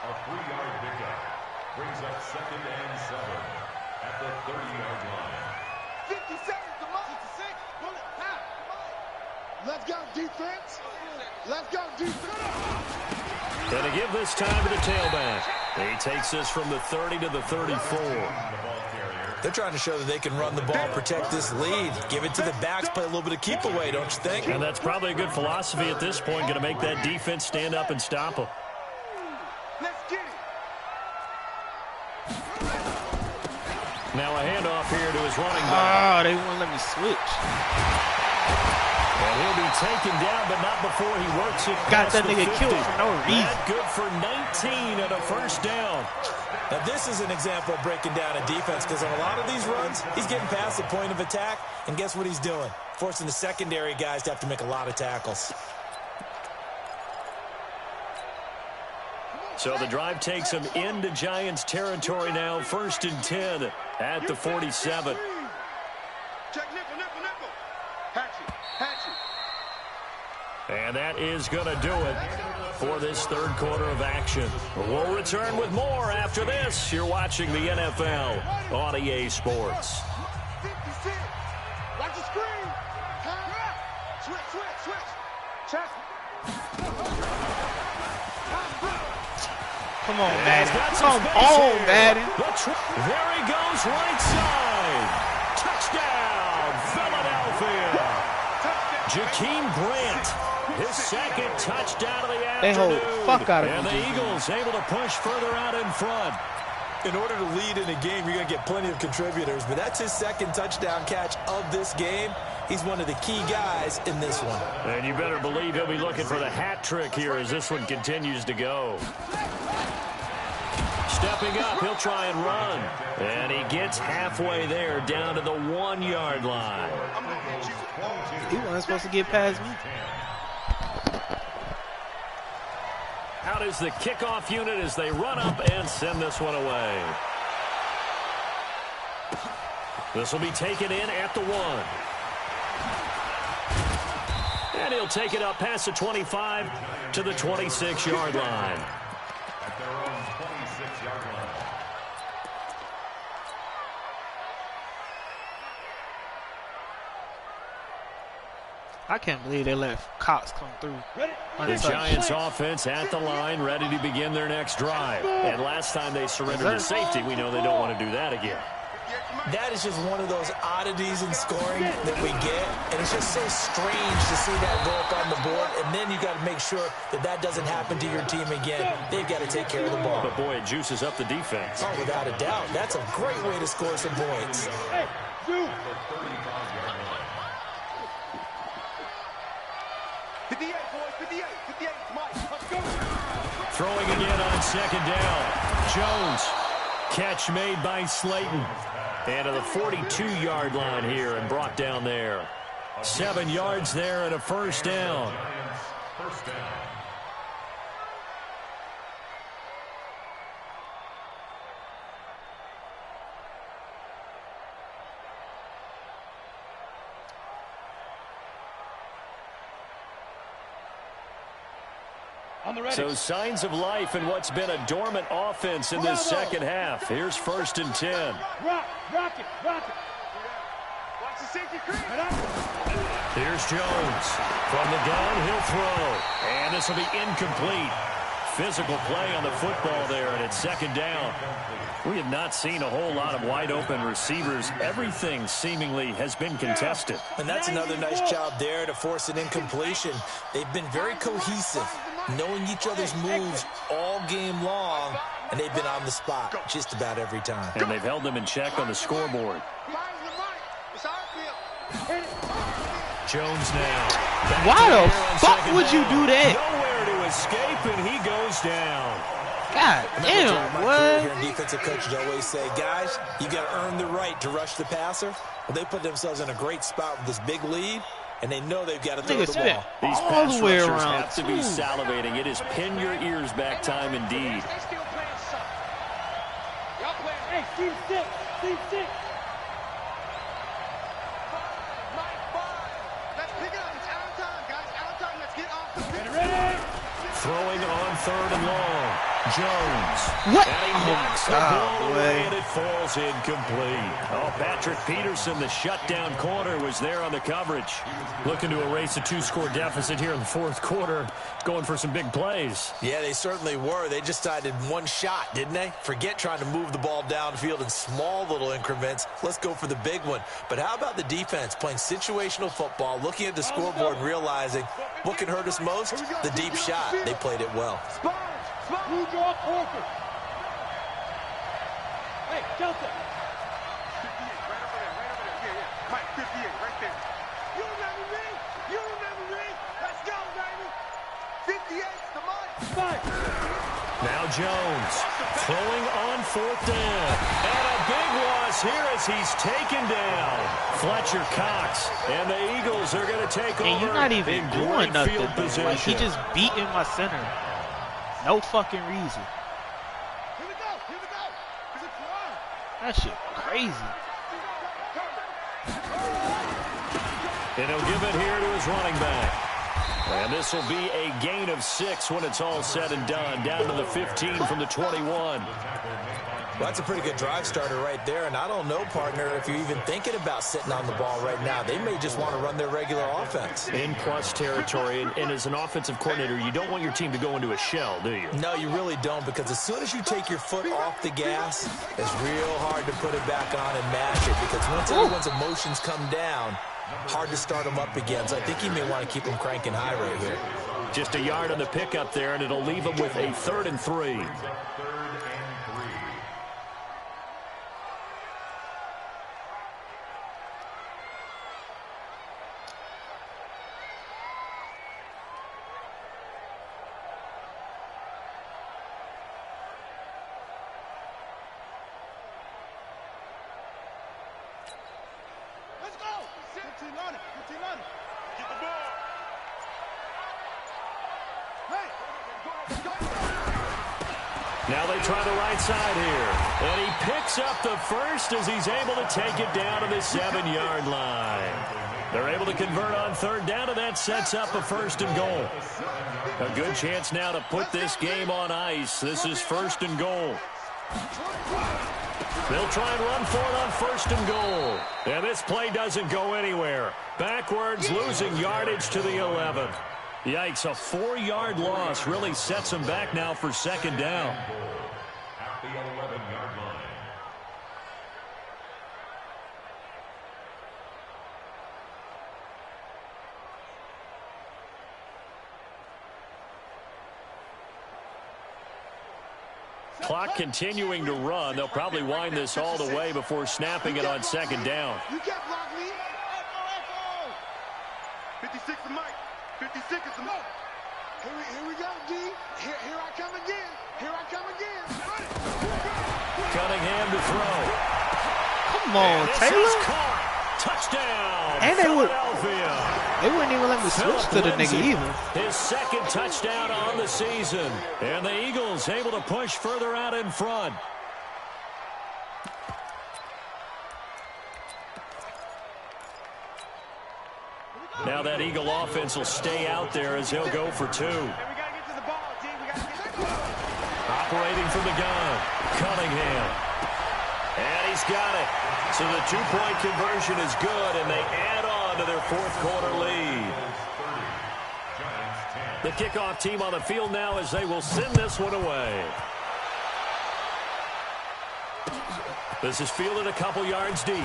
A 3-yard pickup brings up second and 7 at the 30-yard line. 50 seconds to mark. 56. Pull it. Half. Let's go, defense. Let's go, defense. Going to give this time to the tailback. He takes this from the 30 to the 34. They're trying to show that they can run the ball, protect this lead. Give it to the backs, play a little bit of keep away, don't you think? And that's probably a good philosophy at this point. Going to make that defense stand up and stop them. Let's get it. Now a handoff here to his running back. Oh, they won't let me switch. And he'll be taken down, but not before he works it. Got that past the nigga 50. killed for no reason. That good for 19 and a first down. Now, this is an example of breaking down a defense because on a lot of these runs, he's getting past the point of attack, and guess what he's doing? Forcing the secondary guys to have to make a lot of tackles. So the drive takes him into Giants territory now, 1st and 10 at the 47. Check nickel, nickel, nickel. Hatchet, hatchet. And that is going to do it for this third quarter of action. We'll return with more after this. You're watching the NFL on EA Sports. 56. Watch the screen. Switch, switch, switch. Check. Come on, And he's Madden. got some Come space on, here. Madden. There he goes, right side. Touchdown, Philadelphia. Jakeem Grant, his second touchdown of the They afternoon. hold fuck out of And me, the Jakeem. Eagles able to push further out in front. In order to lead in a game, you're going to get plenty of contributors, but that's his second touchdown catch of this game. He's one of the key guys in this one. And you better believe he'll be looking for the hat trick here as this one continues to go. Stepping up, he'll try and run. And he gets halfway there, down to the 1-yard line. He wasn't supposed to get past me. Out is the kickoff unit as they run up and send this one away. This will be taken in at the 1. And he'll take it up past the 25 to the 26-yard line. At their own 26-yard line. I can't believe they let Cox come through. The Giants offense at the line, ready to begin their next drive. And last time they surrendered to safety, we know they don't want to do that again. That is just one of those oddities in scoring that we get, and it's just so strange to see that go up on the board, and then you got to make sure that that doesn't happen to your team again. They've got to take care of the ball. But boy, it juices up the defense. Oh, without a doubt. That's a great way to score some points. Throwing again on second down. Jones. Catch made by Slayton. And to the 42-yard line here and brought down there. 7 yards there and a first down. First down. So signs of life in what's been a dormant offense in this second half. Here's 1st and 10. Rock it. Watch the safety creep. Here's Jones. From the gun, he'll throw. And this will be incomplete. Physical play on the football there, and it's second down. We have not seen a whole lot of wide-open receivers. Everything seemingly has been contested. And that's another nice job there to force an incompletion. They've been very cohesive, knowing each other's moves all game long, and they've been on the spot just about every time. And they've held them in check on the scoreboard. Jones now. Why the fuck would you do that? Nowhere to escape, and he goes down. God damn, Here what? in defensive coaches always say, guys, you got to earn the right to rush the passer. Well, they put themselves in a great spot with this big lead, and they know they've got to throw Nigga the spit ball. These all pass the way rushers around, have to be too. salivating. It is pin your ears back time indeed. They still playing suck. Y'all playing. Hey, C6. Let's pick it up. It's out of time, guys. Out of time. Let's get off the pitch. Throwing on 3rd and long. Jones. What? And he Oh, knocks the God, ball away, boy. and it falls incomplete. Oh, Patrick Peterson, the shutdown corner, was there on the coverage. Looking to erase a 2-score deficit here in the 4th quarter. Going for some big plays. Yeah, they certainly were. They just decided one shot, didn't they? Forget trying to move the ball downfield in small little increments. Let's go for the big one. But how about the defense playing situational football, looking at the scoreboard and realizing what can hurt us most? The deep shot. They played it well. Blue draw corker. Hey, Delta. 58, right there. You remember me? You remember me? Let's go, baby. 58's the money. Now Jones throwing on 4th down. And a big loss here as he's taken down. Fletcher Cox. And the Eagles are going to take over. And you're not even in doing great nothing. field position. Like, he just beating my center. No fucking reason. Here we go. Here we go. Is it flying? That shit crazy. And he'll give it here to his running back. And this will be a gain of 6 when it's all said and done. Down to the 15 from the 21. Well, that's a pretty good drive starter right there. And I don't know, partner, if you're even thinking about sitting on the ball right now. They may just want to run their regular offense. In plus territory. And as an offensive coordinator, you don't want your team to go into a shell, do you? No, you really don't, because as soon as you take your foot off the gas, it's real hard to put it back on and mash it, because once everyone's emotions come down, hard to start them up again. So I think you may want to keep them cranking high right here. Just a yard on the pickup there, and it'll leave them with a 3rd and 3. Let's go. 15 on it. 15 on it. Get the ball. Hey. Now they try the right side here. And he picks up the first as he's able to take it down to the 7-yard line. They're able to convert on 3rd down, and that sets up a 1st and goal. A good chance now to put this game on ice. This is 1st and goal. They'll try and run for it on 1st and goal. And this play doesn't go anywhere. Backwards, losing yardage to the 11. Yikes, a 4-yard loss really sets them back now for 2nd down. At the 11-yard line. Clock continuing to run. They'll probably wind this all the way before snapping it on 2nd down. You can't block me. Echo, echo. 56 is Mike. 56 is the Mike. Here we go, D. Here I come again. Here I come again. Cunningham to throw. Come on, And this Taylor. is caught. Touchdown, And Philadelphia. They wouldn't even let me switch to the nigga Lindsay, either. his 2nd touchdown on the season. And the Eagles able to push further out in front. Now that Eagle offense will stay out there as he'll go for 2. We got to get to the ball, D. We got to get to the ball. Operating from the gun, Cunningham. And he's got it. So the 2-point conversion is good, and they add on to their 4th quarter lead. The kickoff team on the field now as they will send this one away. This is fielded a couple yards deep.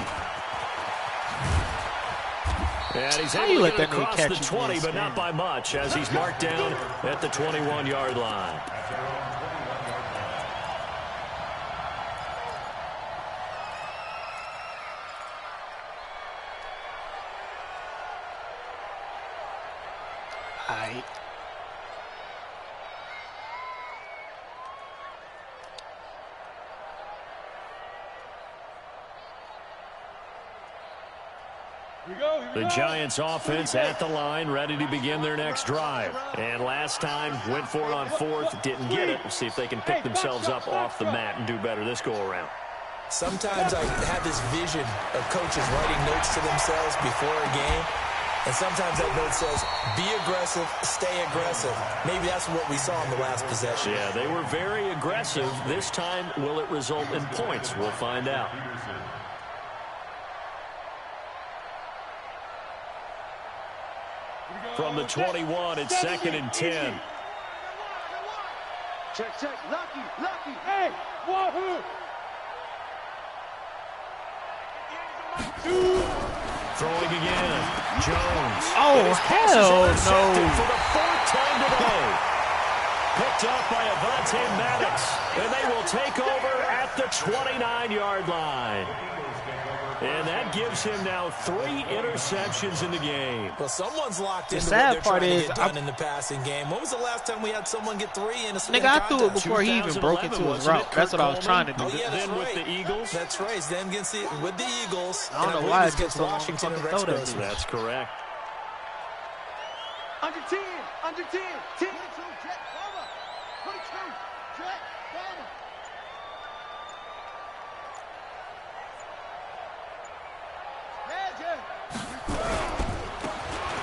And he's able to get it across the 20, but not by much, as he's marked down at the 21-yard line. Aight. The Giants offense at the line, ready to begin their next drive. And last time, went for it on 4th, didn't get it. We'll see if they can pick themselves up off the mat and do better this go-around. Sometimes I have this vision of coaches writing notes to themselves before a game. And sometimes that note says, be aggressive, stay aggressive. Maybe that's what we saw in the last possession. Yeah, they were very aggressive. This time, will it result in points? We'll find out. From the 21, it's 2nd and 10. Check, check. Lucky. Hey, wahoo. Throwing again. Jones. Oh, hell no. For the 4th time today. Picked up by Avonte Maddox. And they will take over at the 29-yard line. And that gives him now 3 interceptions in the game. Well, someone's locked into The what sad they're part trying to is, get done in the passing game. When was the last time we had someone get 3 in a Nigga, I threw it before he even broke 2011, into his wasn't route. it, That's Kurt what I was trying to do. Oh, yeah, that's Then with right. the Eagles. That's right. Then with the Eagles. I don't and know believe why it's it took against so long to Washington and fucking Rex throw that Grossman. bitch. That's correct. Under 10, under 10, 10. 22, Jet Bomber. 22, Jet Bomber. Magic.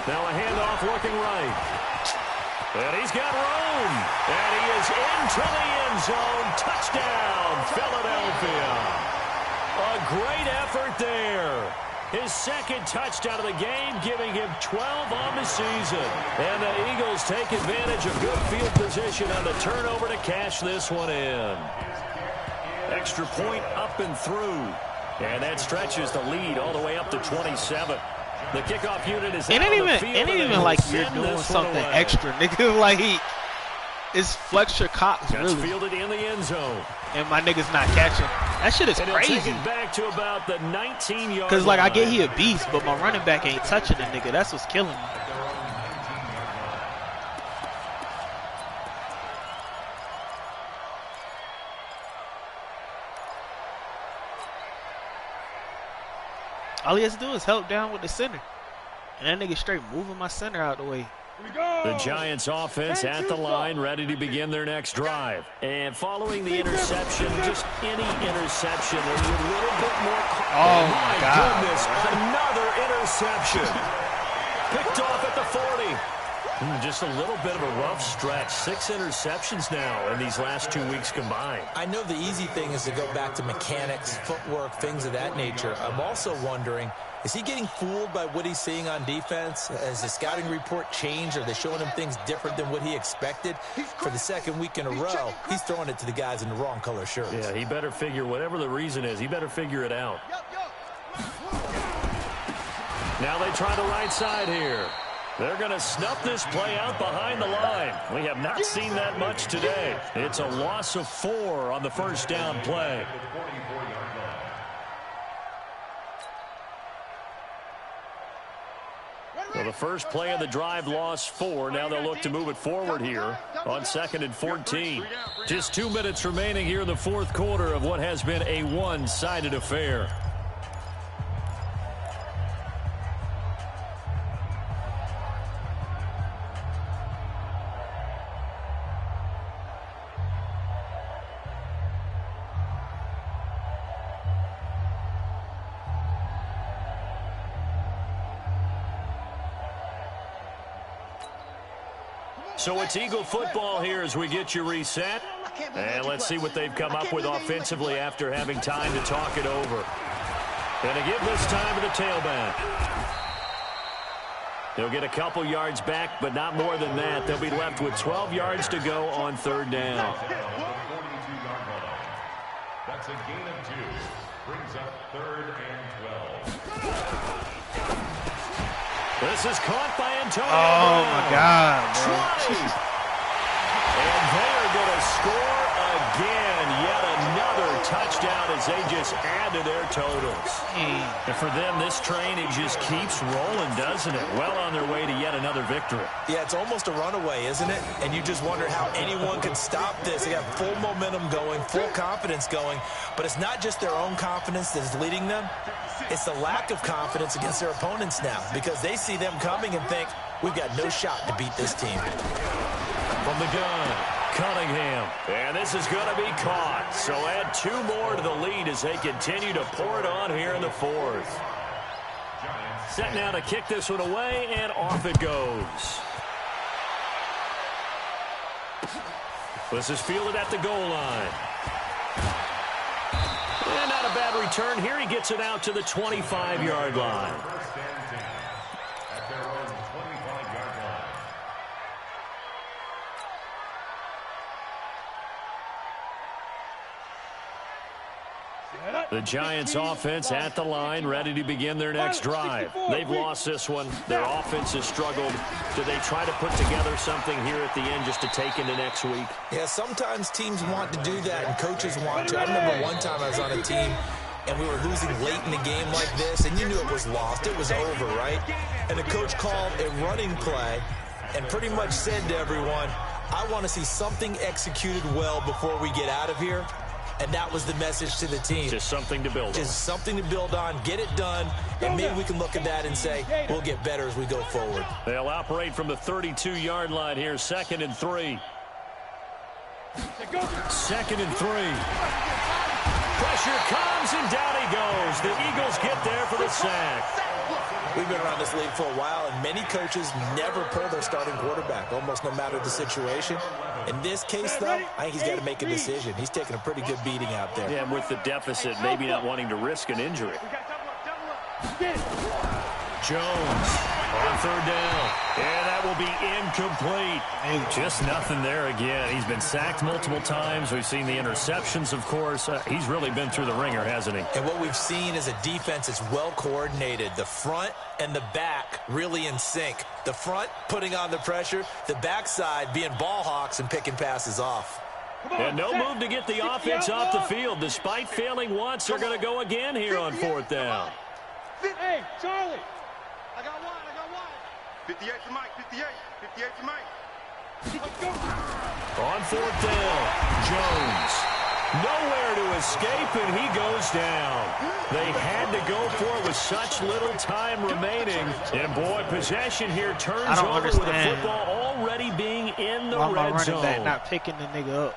Now a handoff looking right. And he's got room. And he is into the end zone. Touchdown, Philadelphia. A great effort there. His second touchdown of the game, giving him 12 on the season. And the Eagles take advantage of good field position on the turnover to cash this one in. Extra point up and through. And that stretches the lead all the way up to 27. The kickoff unit is It out ain't on the even, field, it ain't and even they like will you're send doing this one something away. extra, nigga. Like it's Fletcher Cox, That's really, fielded in the end zone. and my nigga's not catching. That shit is And he'll take crazy. it back to about the 19-yard Cause like I get line. he a beast, but my running back ain't touching the nigga. That's what's killing me. All he has to do is help down with the center, and that nigga straight moving my center out the way. The Giants offense at the line, ready to begin their next drive. And following the interception, just any interception, there's a little bit more. Oh, my God. Goodness, another interception. Picked off at the 40. Just a little bit of a rough stretch. 6 interceptions now in these last 2 weeks combined. I know the easy thing is to go back to mechanics, footwork, things of that nature. I'm also wondering, is he getting fooled by what he's seeing on defense? Has the scouting report changed? Are they showing him things different than what he expected? For the second week in a row, he's throwing it to the guys in the wrong color shirts. Yeah, he better figure, whatever the reason is, he better figure it out. Now they try the right side here. They're going to snuff this play out behind the line. We have not seen that much today. It's a loss of 4 on the first down play. Well, the first play of the drive lost 4. Now they'll look to move it forward here on 2nd and 14. Just 2 minutes remaining here in the fourth quarter of what has been a one-sided affair. So it's Eagle football here as we get you reset. And let's see what they've come up with offensively after having time to talk it over. And to give this time to the tailback. They'll get a couple yards back, but not more than that. They'll be left with 12 yards to go on 3rd down. That's a gain of 2. Brings up 3rd and 12. This is caught by Antonio Oh Brown. my God, bro. 20. And they are going to score again. Yet another touchdown as they just add to their totals. And for them, this train, it just keeps rolling, doesn't it? Well on their way to yet another victory. Yeah, it's almost a runaway, isn't it? And you just wonder how anyone could stop this. They got full momentum going, full confidence going. But it's not just their own confidence that's leading them. It's the lack of confidence against their opponents now because they see them coming and think, we've got no shot to beat this team. From the gun, Cunningham. And this is going to be caught. So add 2 more to the lead as they continue to pour it on here in the 4th. Set now to kick this one away, and off it goes. This is fielded at the goal line. And not a bad return here. He gets it out to the 25-yard line. First and 10 at their own 25-yard line. The Giants offense at the line, ready to begin their next drive. They've lost this one. Their offense has struggled. Do they try to put together something here at the end just to take into next week? Yeah, sometimes teams want to do that and coaches want to. I remember one time I was on a team and we were losing late in the game like this, and you knew it was lost. It was over, right? And the coach called a running play and pretty much said to everyone, I want to see something executed well before we get out of here. And that was the message to the team. Just something to build on. Just something to build on, get it done, and maybe we can look at that and say, we'll get better as we go forward. They'll operate from the 32-yard line here, 2nd and 3. 2nd and 3. Pressure comes, and down he goes. The Eagles get there for the sack. We've been around this league for a while, and many coaches never pull their starting quarterback, almost no matter the situation. In this case, though, I think he's got to make a decision. He's taking a pretty good beating out there. Yeah, and with the deficit, maybe not wanting to risk an injury. Jones on 3rd down. And that will be incomplete. Just nothing there again. He's been sacked multiple times. We've seen the interceptions, of course. He's really been through the ringer, hasn't he? And what we've seen is a defense that's well coordinated. The front and the back really in sync. The front putting on the pressure. The backside being ball hawks and picking passes off. And no move to get the offense off the field. Despite failing once, they're going to go again here on 4th down. Hey, Charlie. I got one. 58 to Mike. 58 to Mike. On 4th down, Jones. Nowhere to escape, and he goes down. They had to go for it with such little time remaining. And, boy, possession here turns over with the football already being in the red zone. Back not picking the nigga up.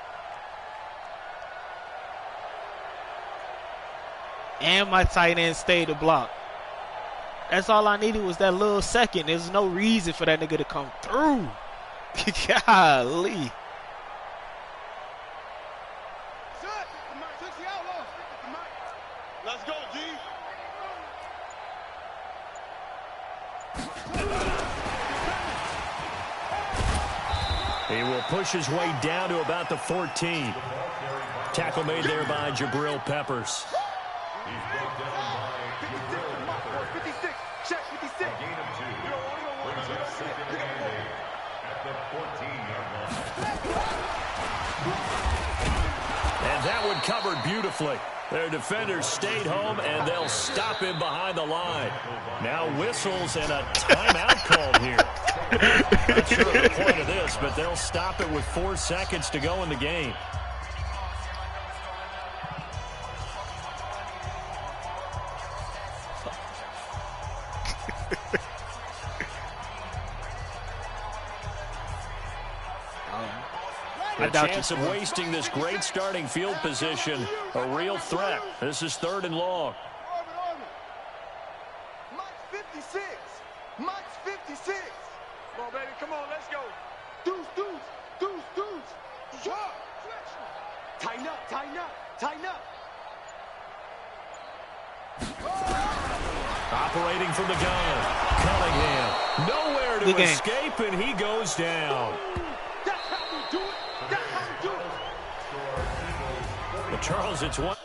And my tight end stayed to block. That's all I needed was that little second. There's no reason for that nigga to come through. Golly. Let's go, G. He will push his way down to about the 14. Tackle made there by Jabril Peppers. And that one covered beautifully. Their defenders stayed home, and they'll stop him behind the line. Now whistles and a timeout called here. Not sure of the point of this, but they'll stop it with 4 seconds to go in the game. A chance of wasting this great starting field position, a real threat. This is 3rd and long. Mike's 56. Mike's 56. Come on, baby. Come on. Let's go. Deuce. Sharp. Tighten up. Operating from the gun. Cunningham. Nowhere to escape, and he goes down. That's how we do it. Charles, it's one.